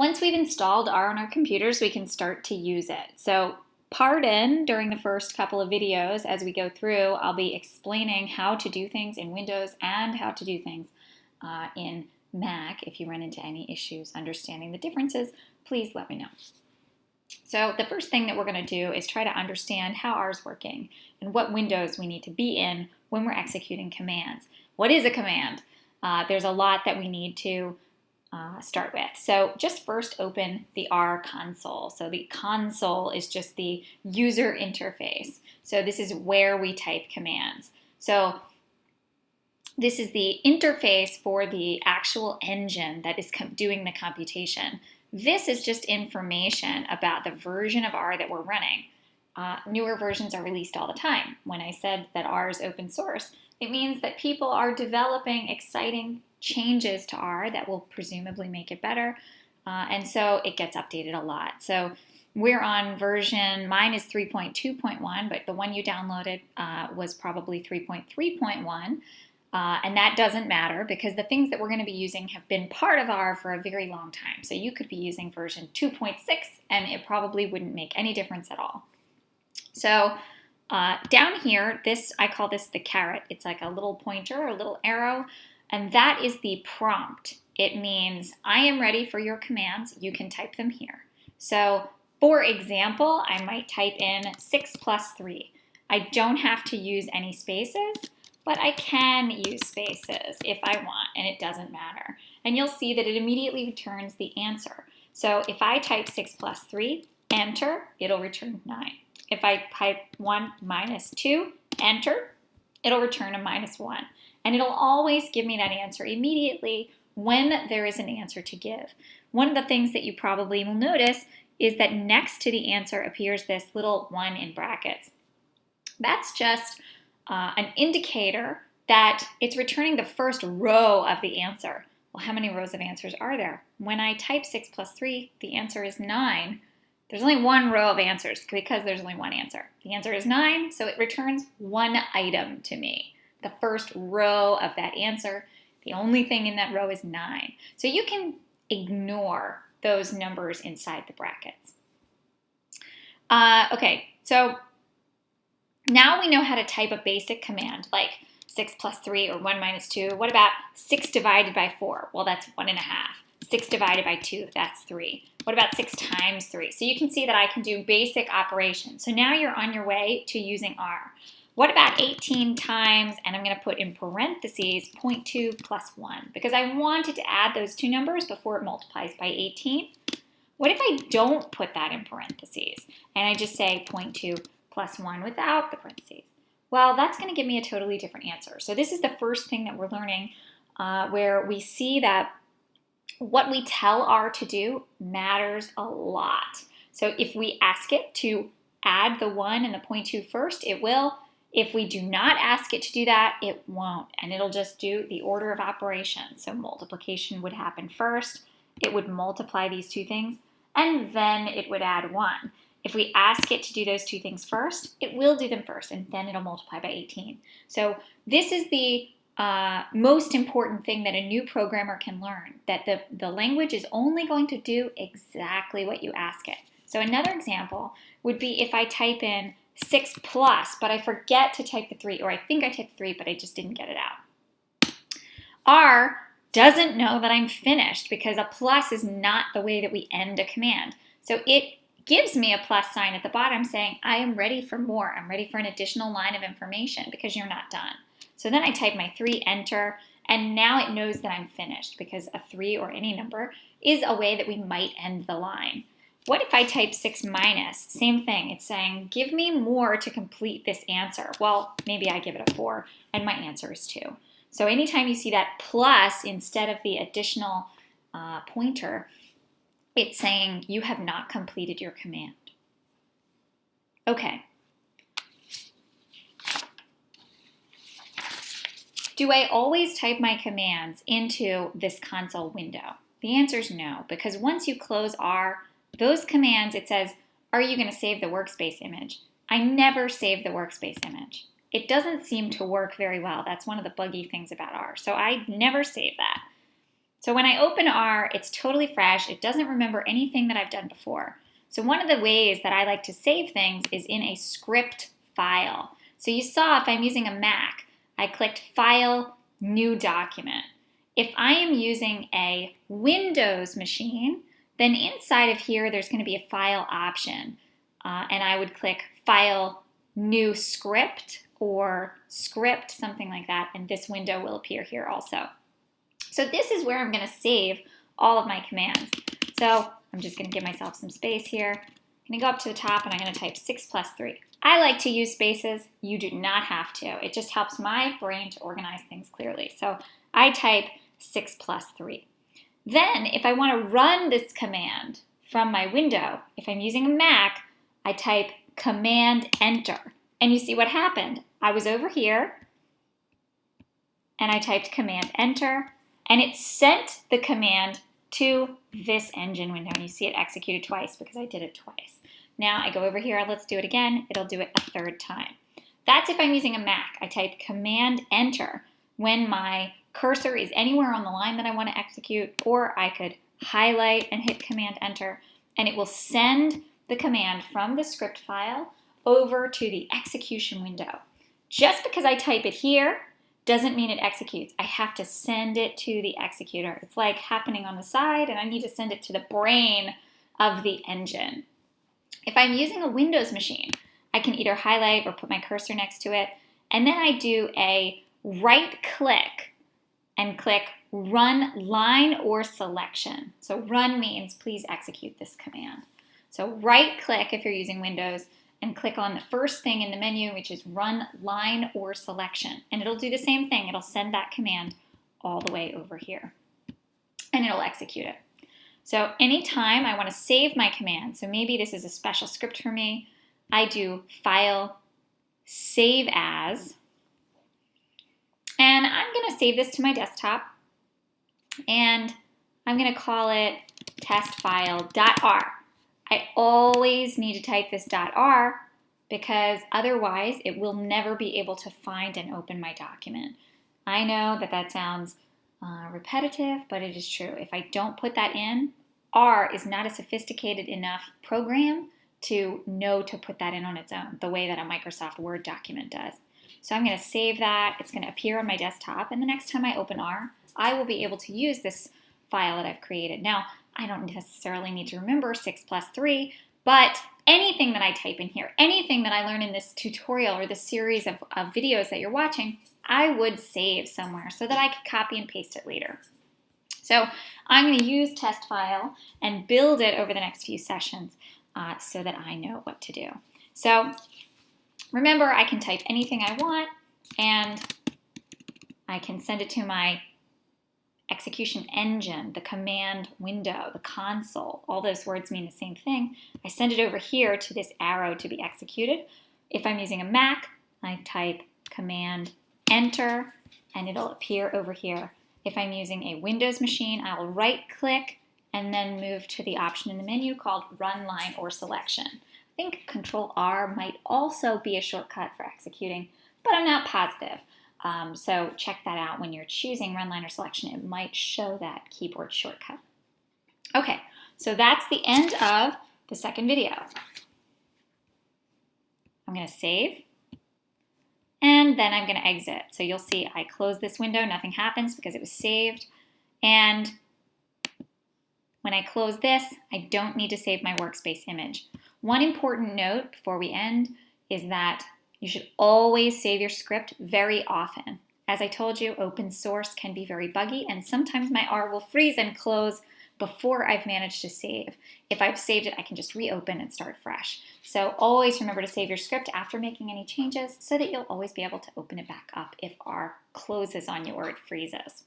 Once we've installed R on our computers, we can start to use it. So pardon during the first couple of videos as we go through, I'll be explaining how to do things in Windows and how to do things in Mac. If you run into any issues understanding the differences, please let me know. So the first thing that we're going to do is try to understand how R is working and what windows we need to be in when we're executing commands. What is a command? There's a lot that we need to start with. So just first open the R console. So the console is just the user interface. So this is where we type commands. So this is the interface for the actual engine that is doing the computation. This is just information about the version of R that we're running. Newer versions are released all the time. When I said that R is open source, it means that people are developing exciting changes to R that will presumably make it better. And so it gets updated a lot. So we're on version, mine is 3.2.1, but the one you downloaded was probably 3.3.1. And that doesn't matter because the things that we're going to be using have been part of R for a very long time. So you could be using version 2.6 and it probably wouldn't make any difference at all. So down here, I call this the caret. It's like a little pointer, a little arrow, and that is the prompt. It means I am ready for your commands. You can type them here. So for example, I might type in 6 plus 3. I don't have to use any spaces, but I can use spaces if I want, and it doesn't matter. And you'll see that it immediately returns the answer. So if I type 6 plus 3, enter, it'll return 9. If I type 1 minus 2, enter, it'll return a minus 1. And it'll always give me that answer immediately when there is an answer to give. One of the things that you probably will notice is that next to the answer appears this little 1 in brackets. That's just an indicator that it's returning the first row of the answer. Well, how many rows of answers are there? When I type 6 plus 3, the answer is 9. There's only one row of answers because there's only one answer. The answer is 9, so it returns one item to me. The first row of that answer, the only thing in that row is 9. So you can ignore those numbers inside the brackets. Okay, so now we know how to type a basic command like 6 plus 3 or 1 minus 2. What about 6 divided by 4? Well, that's 1.5. 6 divided by 2, that's 3. What about 6 times 3? So you can see that I can do basic operations. So now you're on your way to using R. What about 18 times, and I'm going to put in parentheses, 0.2 plus 1, because I wanted to add those two numbers before it multiplies by 18. What if I don't put that in parentheses, and I just say 0.2 plus 1 without the parentheses? Well, that's going to give me a totally different answer. So this is the first thing that we're learning where we see that what we tell R to do matters a lot. So if we ask it to add the 1 and the 0.2 first, it will. If we do not ask it to do that, it won't, and it'll just do the order of operations. So multiplication would happen first, it would multiply these two things, and then it would add 1. If we ask it to do those two things first, it will do them first, and then it'll multiply by 18. So this is the most important thing that a new programmer can learn, that the language is only going to do exactly what you ask it. So another example would be if I type in 6 plus, but I forget to type the 3, or I think I typed 3, but I just didn't get it out. R doesn't know that I'm finished because a plus is not the way that we end a command. So it gives me a plus sign at the bottom saying, I am ready for more. I'm ready for an additional line of information because you're not done. So then I type my 3, enter, and now it knows that I'm finished because a 3 or any number is a way that we might end the line. What if I type 6 minus? Same thing. It's saying, give me more to complete this answer. Well, maybe I give it a 4, and my answer is 2. So anytime you see that plus instead of the additional pointer, it's saying you have not completed your command. Okay. Do I always type my commands into this console window? The answer is no, because once you close R, those commands, it says, are you going to save the workspace image? I never save the workspace image. It doesn't seem to work very well. That's one of the buggy things about R. So I never save that. So when I open R, it's totally fresh. It doesn't remember anything that I've done before. So one of the ways that I like to save things is in a script file. So you saw if I'm using a Mac, I clicked File, New Document. If I am using a Windows machine, then inside of here, there's going to be a file option. And I would click File, New Script, or Script, something like that, and this window will appear here also. So this is where I'm going to save all of my commands. So I'm just going to give myself some space here. I'm going to go up to the top and I'm going to type 6 plus 3. I like to use spaces. You do not have to. It just helps my brain to organize things clearly. So I type 6 plus 3. Then if I want to run this command from my window, if I'm using a Mac, I type Command Enter. And you see what happened. I was over here and I typed Command Enter. And it sent the command to this engine window. And you see it executed twice because I did it twice. Now I go over here and let's do it again. It'll do it a third time. That's if I'm using a Mac. I type Command Enter when my cursor is anywhere on the line that I want to execute, or I could highlight and hit Command Enter, and it will send the command from the script file over to the execution window. Just because I type it here doesn't mean it executes. I have to send it to the executor. It's like happening on the side, and I need to send it to the brain of the engine. If I'm using a Windows machine, I can either highlight or put my cursor next to it, and then I do a right click and click Run Line or Selection. So run means please execute this command. So right click if you're using Windows and click on the first thing in the menu, which is Run Line or Selection. And it'll do the same thing. It'll send that command all the way over here. And it'll execute it. So anytime I want to save my command, so maybe this is a special script for me, I do File, Save As, and I'm going to save this to my desktop, and I'm going to call it testfile.r. I always need to type this .r because otherwise it will never be able to find and open my document. I know that that sounds repetitive, but it is true. If I don't put that in, R is not a sophisticated enough program to know to put that in on its own, the way that a Microsoft Word document does. So I'm going to save that. It's going to appear on my desktop, and the next time I open R, I will be able to use this file that I've created. Now, I don't necessarily need to remember 6 plus 3, but anything that I type in here, anything that I learn in this tutorial or this series of videos that you're watching, I would save somewhere so that I could copy and paste it later. So I'm going to use test file and build it over the next few sessions so that I know what to do. So remember, I can type anything I want, and I can send it to my execution engine, the command window, the console. All those words mean the same thing. I send it over here to this arrow to be executed. If I'm using a Mac, I type Command Enter, and it'll appear over here. If I'm using a Windows machine, I will right-click and then move to the option in the menu called Run Line or Selection. I think Control R might also be a shortcut for executing, but I'm not positive. So check that out when you're choosing Run Line or Selection. It might show that keyboard shortcut. Okay, so that's the end of the second video. I'm going to save, and then I'm going to exit. So you'll see I close this window, nothing happens because it was saved. And when I close this, I don't need to save my workspace image. One important note before we end is that you should always save your script very often. As I told you, open source can be very buggy, and sometimes my R will freeze and close before I've managed to save. If I've saved it, I can just reopen and start fresh. So always remember to save your script after making any changes so that you'll always be able to open it back up if R closes on you or it freezes.